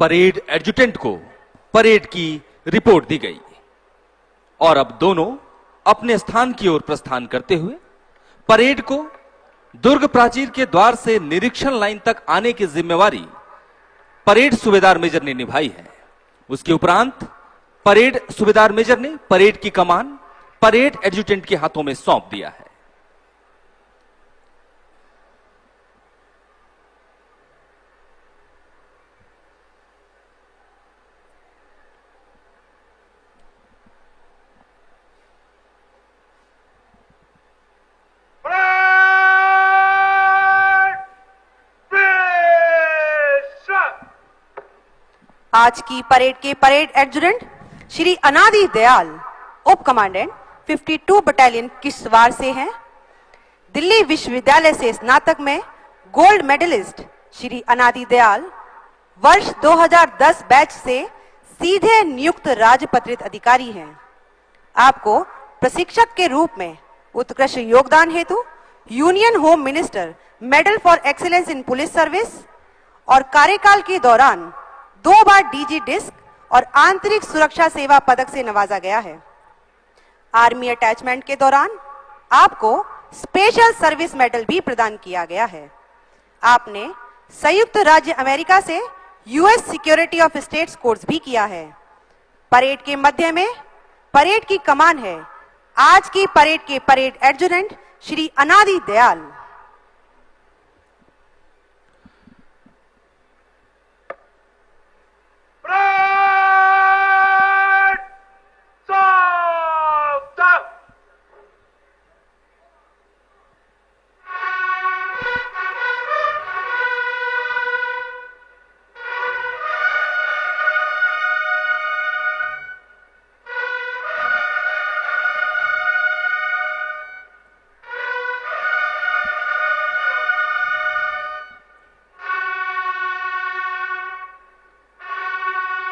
Parade adjutant को parade की report दी गई और अब दोनों अपने स्थान की ओर प्रस्थान करते हुए परेड को दुर्ग प्राचीर के द्वार से निरीक्षण लाइन तक आने की जिम्मेवारी परेड सूबेदार मेजर ने निभाई है। उसके उपरांत परेड सूबेदार मेजर ने परेड की कमान परेड एडजुटेंट के हाथों में सौंप दिया है। आज की परेड के परेड एडजुटेंट श्री अनादि दयाल उप कमांडेंट 52 बटालियन किश्तवाड़ से हैं। दिल्ली विश्वविद्यालय से स्नातक में गोल्ड मेडलिस्ट श्री अनादि दयाल वर्ष 2010 बैच से सीधे नियुक्त राजपत्रित अधिकारी हैं। आपको प्रशिक्षक के रूप में उत्कृष्ट योगदान हेतु union home minister medal for excellence in police service और कार्यकाल के दौरान 2 बार डीजी डिस्क और आंतरिक सुरक्षा सेवा पदक से नवाजा गया है। आर्मी अटैचमेंट के दौरान आपको स्पेशल सर्विस मेडल भी प्रदान किया गया है। आपने संयुक्त राज्य अमेरिका से US security of states course भी किया है। परेड के मध्य में परेड की कमान है आज की परेड के परेड एडजुटेंट श्री अनादि दयाल।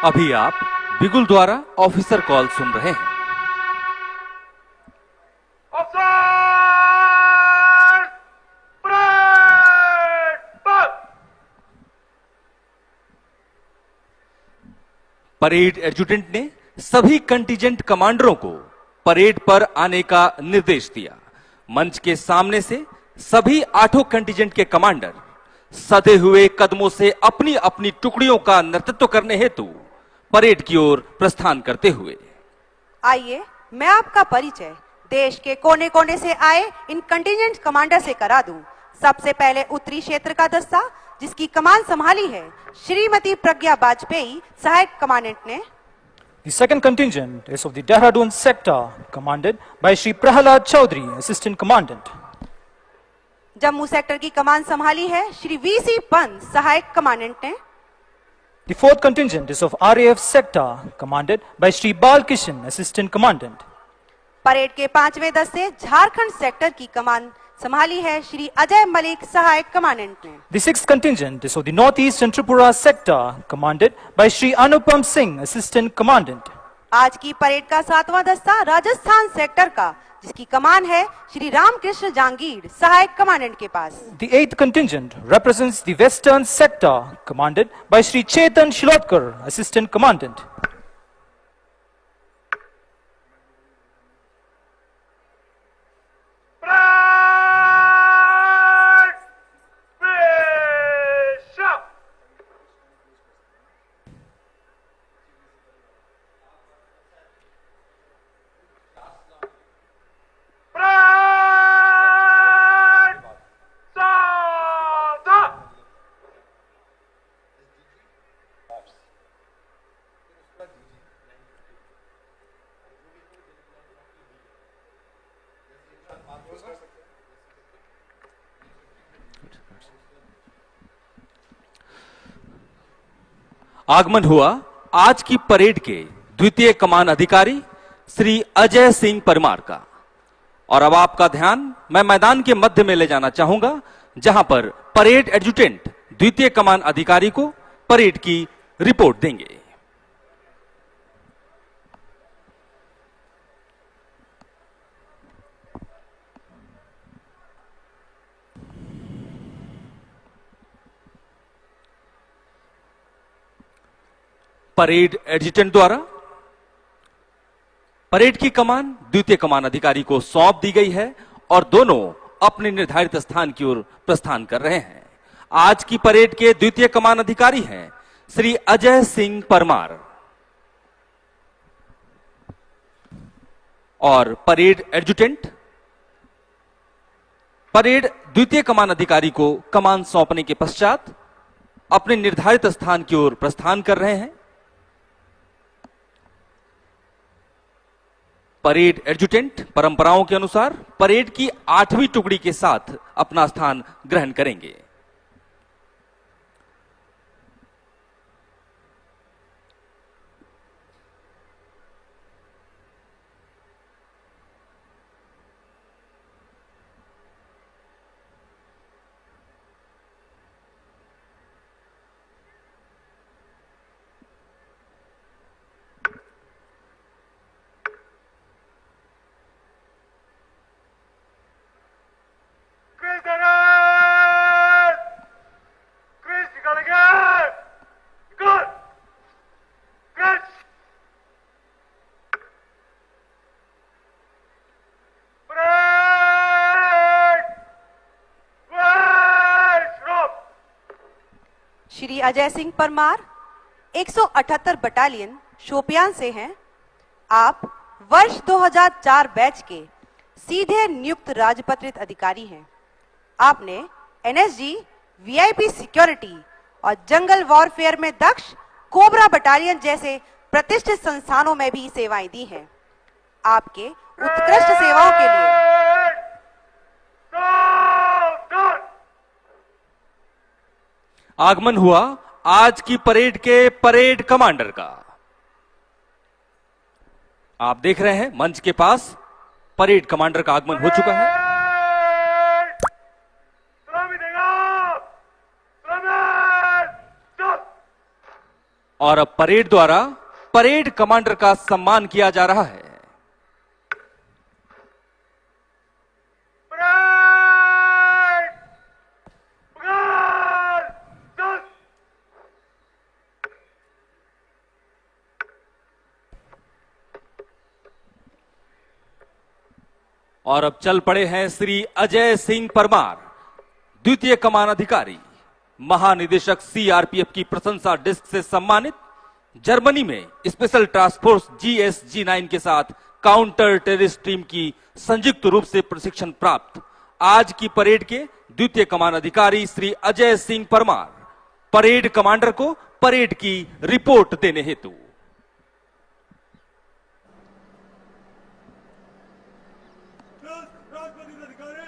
अभी आप बिगुल द्वारा ऑफिसर कॉल सुन रहे हैं। परेड एडजुटेंट ने सभी कंटीजेंट कमांडरों को परेड पर आने का निर्देश दिया। मंच के सामने से सभी 8 कंटीजेंट के कमांडर सधे हुए कदमों से अपनी अपनी टुकड़ियों का नेतृत्व करने हेतु परेड की ओर प्रस्थान करते हुए आइए मैं आपका परिचय देश के कोने कोने से आए इन कंटीजेंट कमांडर से करा दूं। सबसे पहले उत्तरी क्षेत्र का दस्ता जिसकी कमान संभाली है श्रीमती प्रज्ञा वाजपेयी सहायक कमांडेंट ने। The second contingent is of the Dehradun sector commanded by Shri Prahalad Chaudhary, assistant commandant. Jammu sector की कमान संभाली है श्री वीसी पंत सहायक कमांडेंट ने। The fourth contingent is of RAF sector commanded by Shri Balkishan, assistant commandant. Parade के 5वें दस्ते Jharkhand sector की कमान संभाली है श्री अजय मलिक सहायक कमांडेंट ने। The sixth contingent is of the northeastern Tripura sector commanded by Shri Anupam Singh, assistant commandant. आज की परेड का 7वां दस्ता राजस्थान सेक्टर का जिसकी कमान है श्री रामकृष्ण जांगीर सहायक कमांडेंट के पास। The eighth contingent represents the western sector commanded by Shri Chetan Shilotkar, assistant commandant. आगमन हुआ आज की परेड के द्वितीय कमान अधिकारी श्री अजय सिंह परमार का। और अब आपका ध्यान मैं मैदान के मध्य में ले जाना चाहूंगा जहां पर परेड एडजुटेंट द्वितीय कमान अधिकारी को परेड की रिपोर्ट देंगे। परेड एडजुटेंट द्वारा परेड की कमान द्वितीय कमान अधिकारी को सौंप दी गई है और दोनों अपने निर्धारित स्थान की ओर प्रस्थान कर रहे हैं। आज की परेड के द्वितीय कमान अधिकारी हैं श्री अजय सिंह परमार और परेड एडजुटेंट परेड द्वितीय कमान अधिकारी को कमान सौंपने के पश्चात अपने निर्धारित स्थान की ओर प्रस्थान कर रहे हैं। परेड एडजुटेंट परंपराओं के अनुसार परेड की 8वीं टुकड़ी के साथ अपना स्थान ग्रहण करेंगे। श्री अजय सिंह परमार 178 बटालियन शोपियान से हैं। आप वर्ष 2004 बैच के सीधे नियुक्त राजपत्रित अधिकारी हैं। आपने एनएसजी, वीआईपी सिक्योरिटी और जंगल वॉरफेयर में दक्ष कोबरा बटालियन जैसे प्रतिष्ठित संस्थानों में भी सेवाएं दी हैं। आपके उत्कृष्ट सेवाओं के लिए आगमन हुआ आज की परेड के परेड कमांडर का। आप देख रहे हैं मंच के पास परेड कमांडर का आगमन हो चुका है। और अब परेड द्वारा परेड कमांडर का सम्मान किया जा रहा है। और अब चल पड़े हैं श्री अजय सिंह परमार, द्वितीय कमान अधिकारी, महानिदेशक सीआरपीएफ की प्रशंसा डिस्क से सम्मानित, जर्मनी में स्पेशल टास्क फोर्स GSG-9 के साथ काउंटर टेररिस्ट टीम की संयुक्त रूप से प्रशिक्षण प्राप्त आज की परेड के द्वितीय कमान अधिकारी श्री अजय सिंह परमार परेड कमांडर को परेड की रिपोर्ट देने हेतु। राजपत्रित अधिकारी